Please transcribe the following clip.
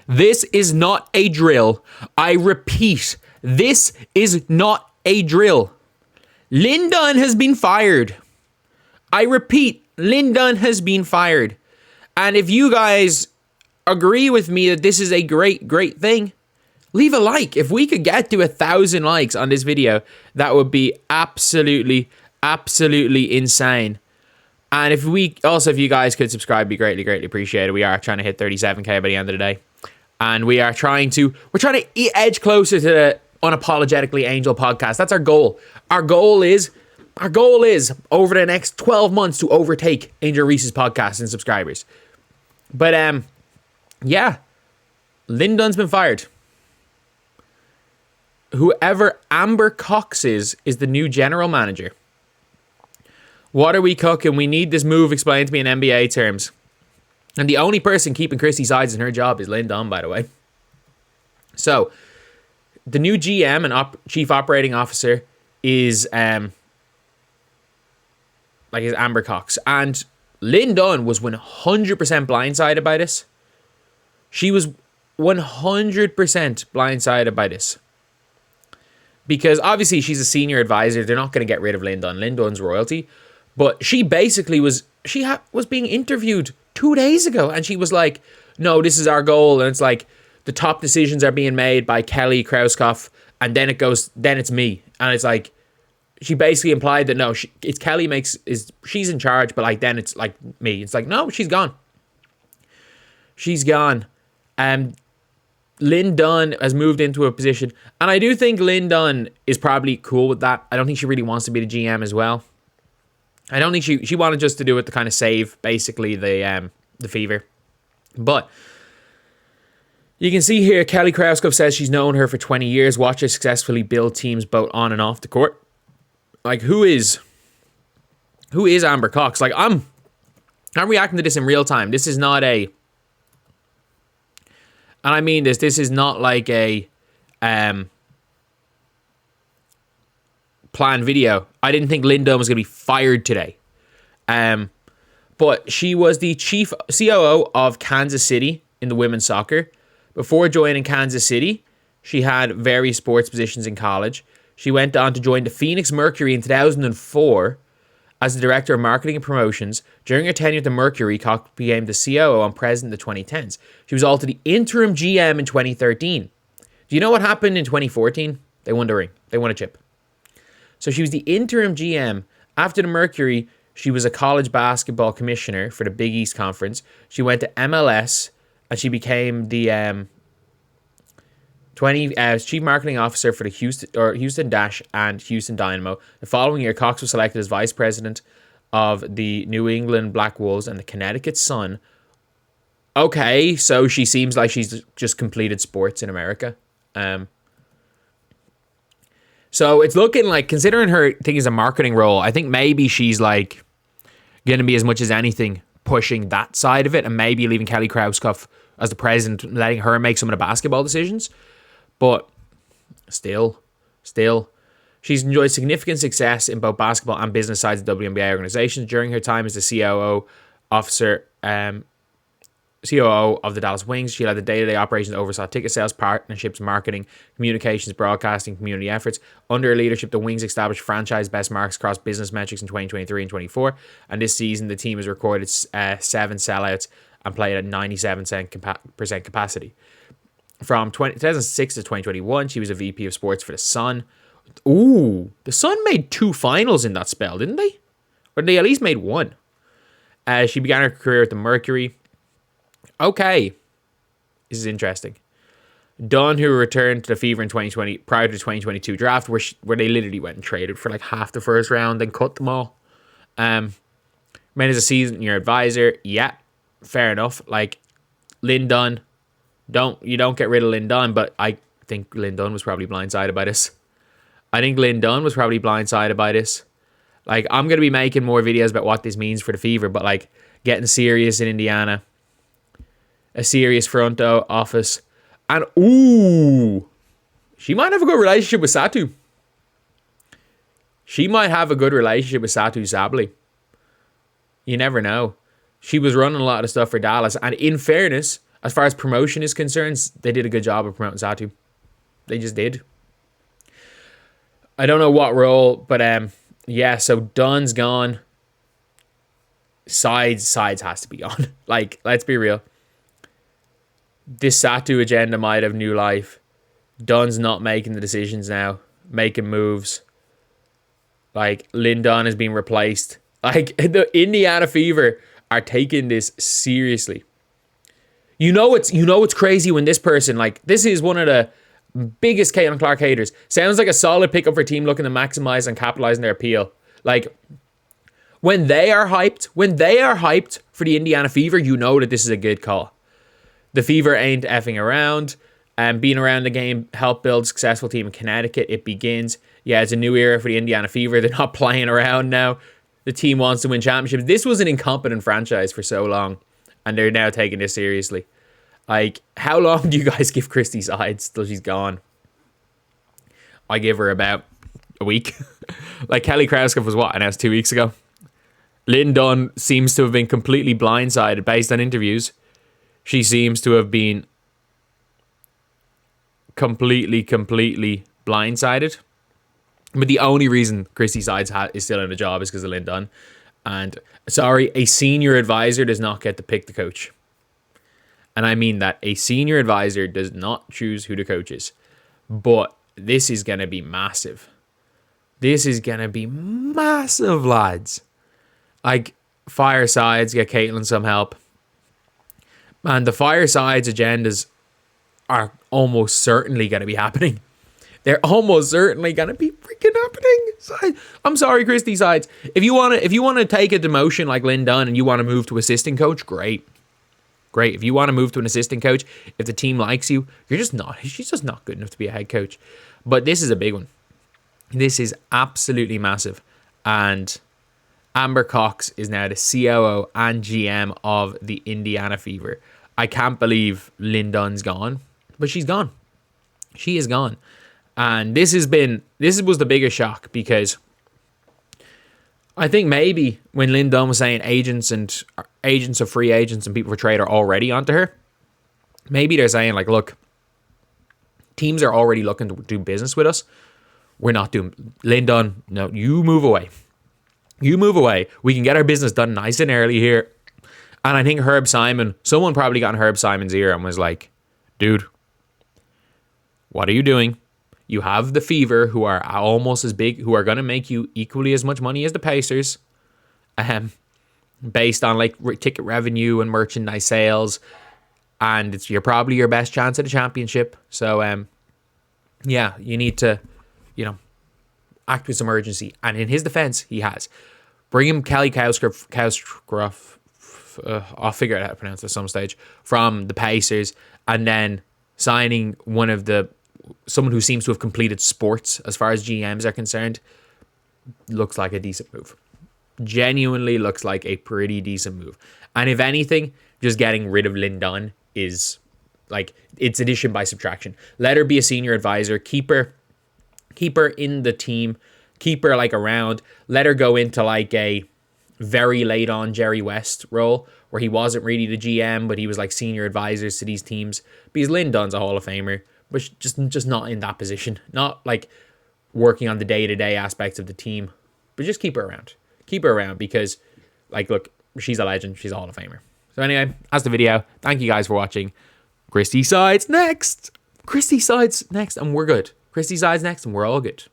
This is not a drill. I repeat, this is not a drill. Lin Dunn has been fired. I repeat, Lin Dunn has been fired. And if you guys agree with me that this is a great, great thing, leave a like. If we could get to 1,000 likes on this video, that would be absolutely, absolutely insane. And if you guys could subscribe, be greatly, greatly appreciated. We are trying to hit 37k by the end of the day. And we're trying to edge closer to the Unapologetically Angel podcast. That's our goal. Our goal is over the next 12 months to overtake Angel Reese's podcast in subscribers. But yeah, Lin Dunn's been fired. Whoever Amber Cox is the new general manager. What are we cooking? We need this move explained to me in NBA terms. And the only person keeping Christy sides in her job is Lin Dunn, by the way. So, the new GM and chief operating officer is is Amber Cox. And Lin Dunn was 100% blindsided by this. She was 100% blindsided by this. Because obviously she's a senior advisor. They're not going to get rid of Lin Dunn. Lin Dunn's royalty. But she basically was being interviewed 2 days ago. And she was like, no, this is our goal. And it's like the top decisions are being made by Kelly Krauskopf. And then it's me. And it's like, she basically implied that no, it's Kelly she's in charge. But like then it's like me. It's like, no, she's gone. She's gone. Lin Dunn has moved into a position. And I do think Lin Dunn is probably cool with that. I don't think she really wants to be the GM as well. I don't think she wanted just to do it to kind of save basically the Fever. But you can see here Kelly Krauskopf says she's known her for 20 years, watched her successfully build teams both on and off the court. Like who is Amber Cox? Like I'm reacting to this in real time. This is not and I mean this is not like a planned video. I didn't think Lin Dunn was going to be fired today. But she was the chief COO of Kansas City in the women's soccer. Before joining Kansas City, she had various sports positions in college. She went on to join the Phoenix Mercury in 2004 as the director of marketing and promotions. During her tenure at the Mercury, Cox became the COO and president of the 2010s. She was also the interim GM in 2013. Do you know what happened in 2014? They won the ring. They won a chip. So she was the interim GM. After the Mercury, she was a college basketball commissioner for the Big East Conference. She went to MLS and she became the chief marketing officer for the Houston Dash and Houston Dynamo. The following year, Cox was selected as vice president of the New England Black Wolves and the Connecticut Sun. Okay, so she seems like she's just completed sports in America. So it's looking like, considering her thing is a marketing role, I think maybe she's like going to be as much as anything pushing that side of it and maybe leaving Kelly Krauskopf as the president, letting her make some of the basketball decisions. But still, she's enjoyed significant success in both basketball and business sides of WNBA organizations. During her time as the COO of the Dallas Wings, she led the day-to-day operations, oversaw ticket sales, partnerships, marketing, communications, broadcasting, community efforts. Under her leadership, the Wings established franchise best marks across business metrics in 2023 and 24. And this season, the team has recorded 7 sellouts and played at 97% capacity. From 2006 to 2021, she was a VP of sports for the Sun. Ooh, the Sun made 2 finals in that spell, didn't they? Or they at least made 1. She began her career at the Mercury. Okay, this is interesting. Dunn, who returned to the Fever in 2020 prior to the 2022 draft, where they literally went and traded for like half the first round and cut them all. Remained as a senior advisor. Yeah, fair enough. Like Lin Dunn, you don't get rid of Lin Dunn, but I think Lin Dunn was probably blindsided by this. Like, I'm going to be making more videos about what this means for the Fever, but like getting serious in Indiana, a serious front office, and ooh, she might have a good relationship with Satu. Satu Sably. You never know. She was running a lot of stuff for Dallas, and in fairness, As far as promotion is concerned, they did a good job of promoting Satu. They just did. I don't know what role, but yeah, so Dunn's gone. Sides has to be on. Like, let's be real. This Satu agenda might have new life. Dunn's not making the decisions now, making moves. Like, Lin Dunn is being replaced. Like, the Indiana Fever are taking this seriously. You know it's crazy when this person, like, this is one of the biggest Caitlin Clark haters. Sounds like a solid pickup for a team looking to maximize and capitalize on their appeal. Like, when they are hyped for the Indiana Fever, you know that this is a good call. The Fever ain't effing around. And being around the game helped build a successful team in Connecticut. It begins. Yeah, it's a new era for the Indiana Fever. They're not playing around now. The team wants to win championships. This was an incompetent franchise for so long, and they're now taking this seriously. Like, how long do you guys give Christy Sides till she's gone? I give her about a week. Like, Kelly Krauskopf was what, announced 2 weeks ago? Lin Dunn seems to have been completely blindsided based on interviews. She seems to have been completely blindsided. But the only reason Christy Sides is still in the job is because of Lin Dunn. And, sorry, a senior advisor does not get to pick the coach. And I mean that. A senior advisor does not choose who the coach is. But this is going to be massive. This is going to be massive, lads. Like, Firesides, get Caitlin some help. And the Firesides agendas are almost certainly going to be happening. They're almost certainly going to be freaking happening. I'm sorry, Christy Sides. If you want to take a demotion like Lin Dunn and you want to move to assistant coach, great. If you want to move to an assistant coach, if the team likes you, she's just not good enough to be a head coach. But this is a big one. This is absolutely massive. And Amber Cox is now the COO and GM of the Indiana Fever. I can't believe Lin Dunn's gone, but she's gone. She is gone. And this was the biggest shock, because I think maybe when Lin Dunn was saying agents of free agents and people for trade are already onto her, maybe they're saying, like, look, teams are already looking to do business with us. We're not doing. Lin Dunn, no, you move away. You move away. We can get our business done nice and early here. And I think someone probably got in Herb Simon's ear and was like, dude, what are you doing? You have the Fever, who are almost as big, who are going to make you equally as much money as the Pacers, based on like ticket revenue and merchandise sales, and you're probably your best chance at a championship. So, yeah, you need to, act with some urgency. And in his defense, he has. Bring him Kelly Krauskopf, I'll figure out how to pronounce it at some stage, from the Pacers, and then signing someone who seems to have completed sports as far as GMs are concerned. Looks like a decent move. Genuinely looks like a pretty decent move. And if anything, just getting rid of Lin Dunn is like, it's addition by subtraction. Let her be a senior advisor. Keep her in the team. Keep her like around. Let her go into like a very late on Jerry West role, where he wasn't really the GM, but he was like senior advisors to these teams. Because Lin Dunn's a Hall of Famer, but just not in that position. Not like working on the day-to-day aspects of the team. But just keep her around. Keep her around because, like, look, she's a legend. She's a Hall of Famer. So anyway, that's the video. Thank you guys for watching. Christy Sides next. And we're good. Christy Sides next and we're all good.